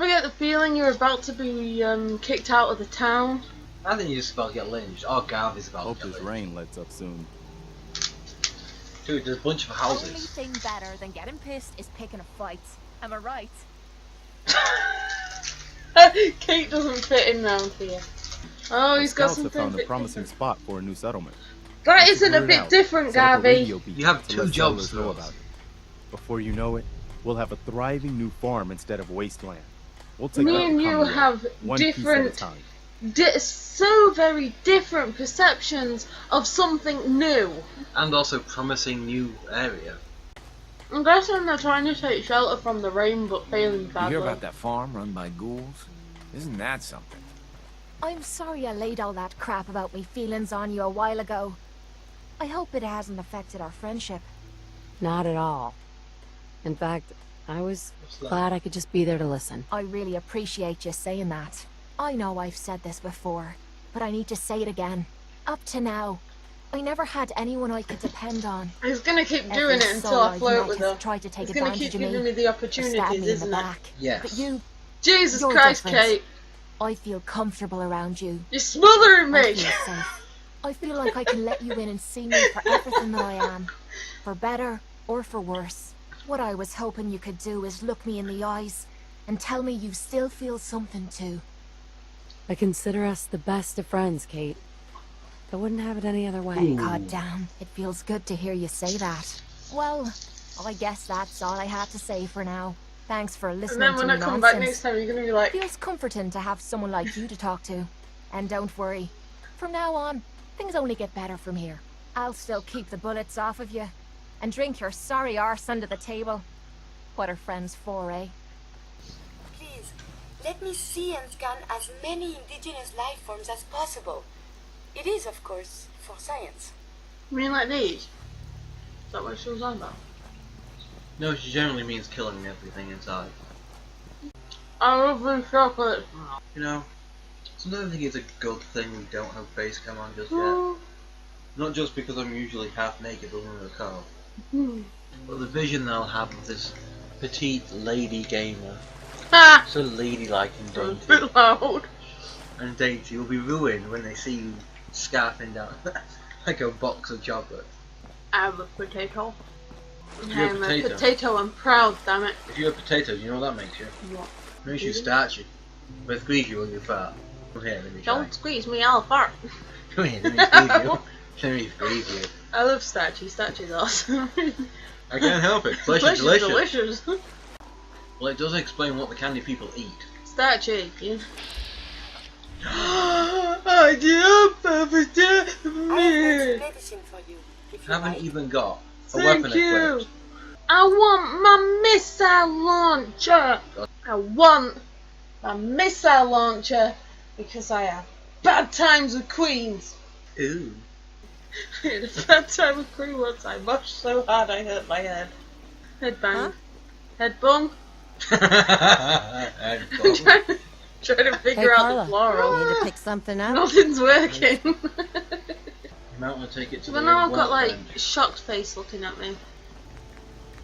ever get the feeling you're about to be kicked out of the town? I think you're just about to get lynched. Oh, Garvey's about Hope to get this lynched. rain lets up soon. Dude, there's a bunch of The houses. only thing better than getting pissed is picking a fight. Am I right? Kate doesn't fit in round here. Oh, he's got Scouts have something found a a bit promising different. spot for a new settlement. That Once you isn't a clear it bit out, different, set up a Garvey. radio beacon You have to 2 let jobs settlers know for about us. it. Before you know it, we'll have a thriving new farm instead of wasteland. We'll take Me out and the you Commonwealth, have one piece at a different, time. so very different perceptions of something new. And also promising new area. I'm guessing they're trying to take shelter from the rain, but failing You badly. hear about that farm run by ghouls? Isn't that something? I'm sorry I laid all that crap about me feelings on you a while ago. I hope it hasn't affected our friendship. Not at all. In fact, I was What's that? glad I could just be there to listen. I really appreciate you saying that. I know I've said this before, but I need to say it again. Up to now, I never had anyone I could depend on. He's gonna keep Every doing it until soul I I've flirt met with has her. tried to take He's gonna advantage keep of giving me, me the or stab opportunities, me in the isn't it? back. Yes. But you, Jesus You're Christ, different. Kate. I feel comfortable around you. You're smothering I me! feel safe. I feel like I can let you in and see me for everything that I am. For better or for worse. What I was hoping you could do is look me in the eyes and tell me you still feel something too. I consider us the best of friends, Kate. I wouldn't have it any other way. God damn, it feels good to hear you say that. Well, I guess that's all I had to say for now. Thanks for And listening then to when me I come back next nonsense. time, you're gonna be like, Feels comforting to have someone like you to talk to. And don't worry, from now on, things only get better from here. I'll still keep the bullets off of you, and drink your sorry arse under the table. What are friends for, eh? Please, let me see and scan as many indigenous life forms as possible. It is, of course, for science. you mean like these? Is that what she was on about? No, she generally means killing everything inside. I love the chocolate. You know, sometimes I think it's a good thing we don't have face cam on just yet. Not just because I'm usually half naked under a car, but the vision they'll have of this petite lady gamer, Ha! so ladylike and That was a dainty, bit loud. and dainty will be ruined when they see you scarfing down like a box of chocolate. I have a potato. You're a I'm potato. a potato, I'm proud, damn it. If you're a potato, you know what that makes you? What? Makes you starchy. But squeeze you when you fart. Come here, let me try. Don't squeeze me, I'll fart. Come here, let me squeeze you. Let me squeeze you. I love starchy, starchy's awesome. I can't help it. Flesh is Flesh delicious. delicious. Well, it does explain what the candy people eat. Starchy, yeah. I do have a I have some me. medicine for you, if you Haven't like. even got a Thank weapon you. equipped. I want my missile launcher. I want my missile launcher because I have bad times with queens. Ooh. I had a bad time with queen once. I mushed so hard I hurt my head. Head bang. Huh? Head bung. And Trying to figure Hey, out Carla, the plural. need to pick something up? Nothing's working. you might want to take it to But the now I've got like workbench. shocked face looking at me.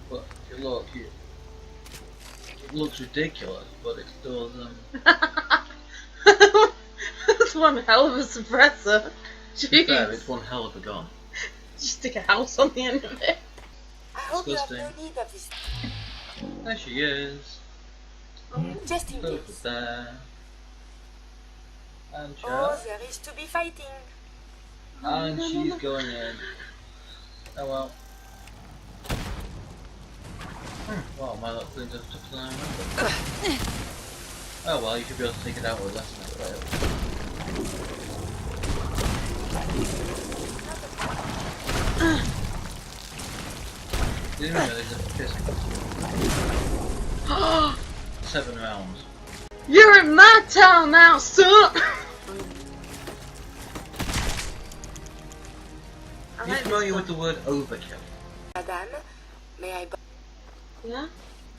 But if you look, it looks ridiculous, but it does. That's one hell of a suppressor. To be fair, Jeez. it's one hell of a gun. Just stick a house on the end of it. I hope you have no Disgusting. need of this, There she is. just in Over case. there. And Oh, there is to be fighting. And she's going in. Oh well. Well, my little thing just took an hour. Oh well, you should be able to take it out with less than that. Didn't even know there's a pissing. 7 rounds. You're in my town now, son! Are you familiar with the word overkill? Madame, may I... Yeah?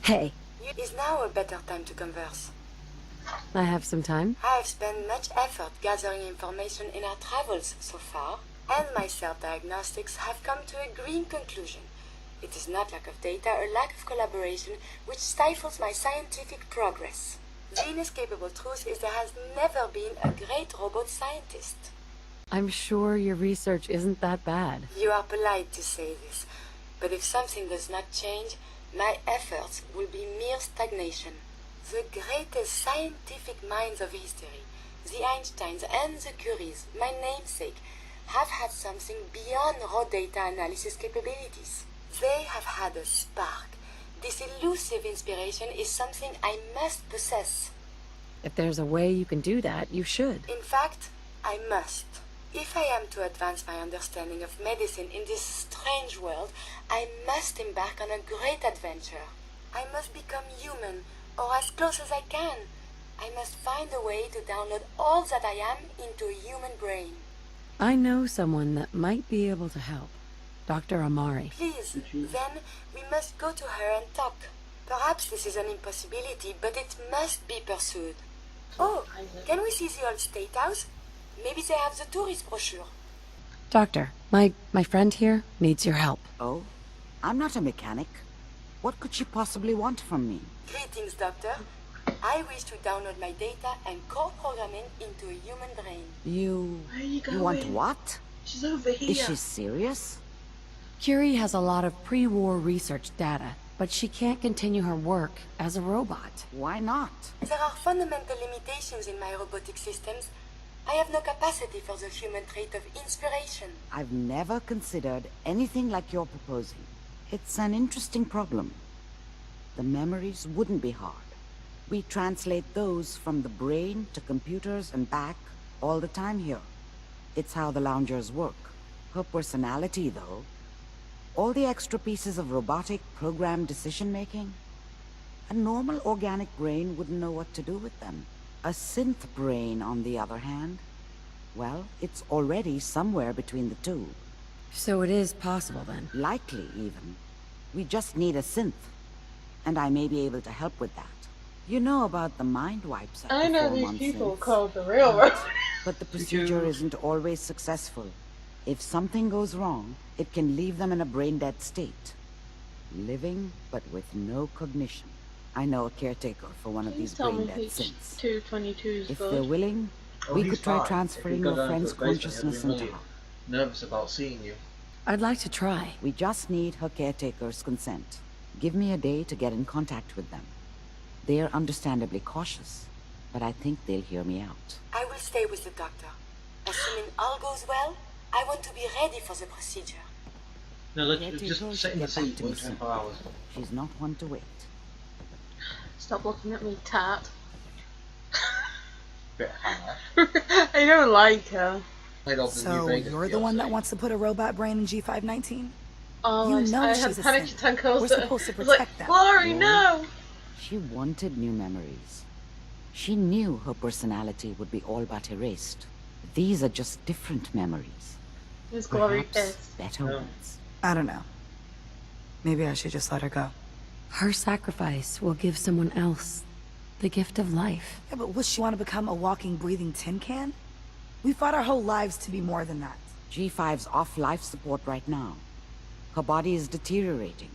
Hey, It is now a better time to converse. I have some time. I have spent much effort gathering information in our travels so far, and my self-diagnostics have come to a green conclusion. It is not lack of data or lack of collaboration which stifles my scientific progress. The inescapable truth is there has never been a great robot scientist. I'm sure your research isn't that bad. You are polite to say this, but if something does not change, my efforts will be mere stagnation. The greatest scientific minds of history, the Einsteins and the Curies, my namesake, have had something beyond raw data analysis capabilities. They have had a spark. This elusive inspiration is something I must possess. If there's a way you can do that, you should. In fact, I must. If I am to advance my understanding of medicine in this strange world, I must embark on a great adventure. I must become human, or as close as I can. I must find a way to download all that I am into a human brain. I know someone that might be able to help. Dr. Amari. Please, then we must go to her and talk. Perhaps this is an impossibility, but it must be pursued. Oh, can we see the old State House? Maybe they have the tourist brochure. Doctor, my friend here needs your help. Oh? I'm not a mechanic. What could she possibly want from me? Greetings, Doctor. I wish to download my data and code programming into a human brain. Where are you going? You want what? She's over here. Is she serious? Curie has a lot of pre-war research data, but she can't continue her work as a robot. Why not? There are fundamental limitations in my robotic systems. I have no capacity for the human trait of inspiration. I've never considered anything like you're proposing. It's an interesting problem. The memories wouldn't be hard. We translate those from the brain to computers and back all the time here. It's how the loungers work. Her personality, though, all the extra pieces of robotic programmed decision-making, a normal organic brain wouldn't know what to do with them. A synth brain, on the other hand, well, it's already somewhere between the two. So it is possible, then? Likely, even. We just need a synth, and I may be able to help with that. You know about the mind wipes I after know 4 these months people since. called the railroad. But the procedure isn't always successful. If something goes wrong, it can leave them in a brain-dead state. Living, but with no cognition. I know a caretaker for one of these brain-dead synths. 222's If good. they're willing, we could try transferring your friend's consciousness into her. Nervous about seeing you. I'd like to try. We just need her caretaker's consent. Give me a day to get in contact with them. They're understandably cautious, but I think they'll hear me out. I will stay with the doctor. Assuming all goes well, I want to be ready for the procedure. No, let's Caretaker just should sit in the get back seat to me for soon. 24 hours. She's not one to wait. Stop looking at me, tat. Bit hard. I don't like her. Played off the New So Vegas you're the one that DLC. wants to put a robot brain in G519? Oh, You know I had she's a panic synth. attack. We're supposed to I was like, protect them. Glory, Glory? no! She wanted new memories. She knew her personality would be all but erased. These are just different memories. Miss Glory Perhaps is. better No. ones. I don't know. Maybe I should just let her go. Her sacrifice will give someone else the gift of life. Yeah, but would she want to become a walking, breathing tin can? We fought our whole lives to be more than that. G5's off life support right now. Her body is deteriorating.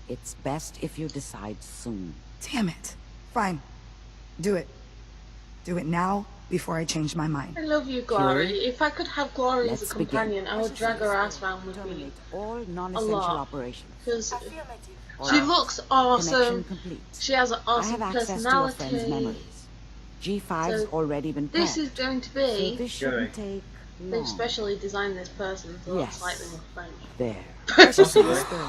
It's best if you decide soon. Damn it. Fine. Do it. Do it now, before I change my mind. I love you, Glory. Glory? If I could have Glory as Let's a begin. companion, I would drag her ass around with me. Terminate all non-essential lot. operations. Because Affirmative. she looks Connection awesome. complete. She has an I awesome have access to your friend's personality. memories. G5's So, already been This prepped, is going to so be. this shouldn't take They've long. specially designed this person to look Yes. slightly more French. There. Let's just see this through.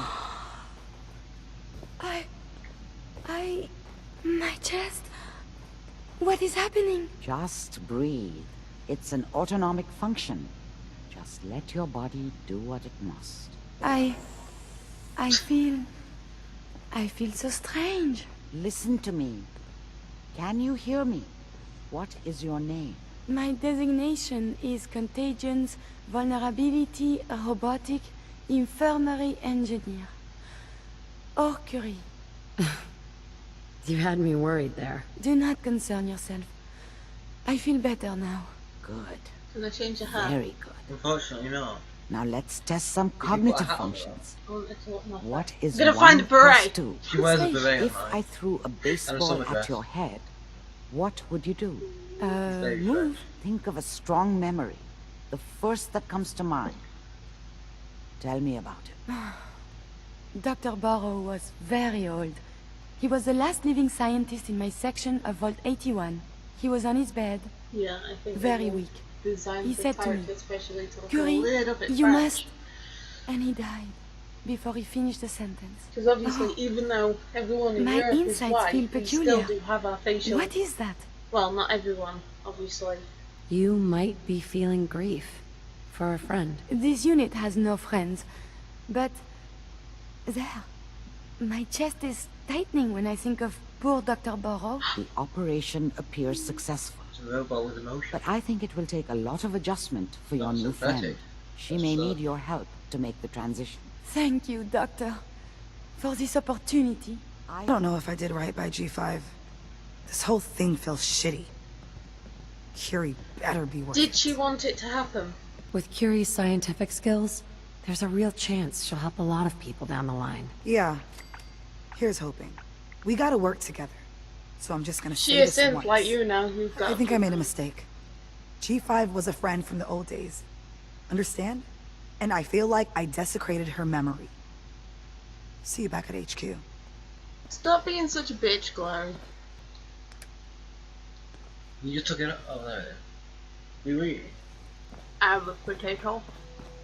My chest. What is happening? Just breathe. It's an autonomic function. Just let your body do what it must. I feel so strange. Listen to me. Can you hear me? What is your name? My designation is Contagions Vulnerability Robotic Infirmary Engineer. Or Curie. You had me worried there. Do not concern yourself. I feel better now. Good. Can I change the hat? Very good. Unfortunately not. Now let's test some put a cognitive hat on functions. I want it to look more What is I'm gonna 1 find a plus beret. 2? She wears a beret If on I threw a baseball summer at dress. your head, What would you do? Very Move. Think of a strong memory. The first that comes to mind. Tell me about it. Dr. Burrow was very old. He was the last living scientist in my section of Vault 81. He was on his bed, Yeah, I think very weak. Designed He the said to me, character especially to look Curie, a little bit you fresh. must... And he died before he finished the sentence. Because obviously, even though everyone in My Europe is insides white, feel we peculiar. still do have our facial... What is that? Well, not everyone, obviously. You might be feeling grief for a friend. This unit has no friends, but there, my chest is tightening when I think of poor Dr. Burrow. The operation appears successful. It's a robot with emotion. But I think it will take a lot of adjustment for your Not new sympathetic. friend. She That's may so. need your help to make the transition. Thank you, Doctor, for this opportunity. I don't know if I did right by G5. This whole thing feels shitty. Curie better be worth Did it. she want it to happen? With Curie's scientific skills, there's a real chance she'll help a lot of people down the line. Yeah. Here's hoping. We gotta work together. So I'm just gonna She say is this synth once. like you now. You've got. I think I made a mistake. G5 was a friend from the old days. Understand? And I feel like I desecrated her memory. See you back at HQ. Stop being such a bitch, Glory. You just took it. Oh, there it is. We read. I have a potato.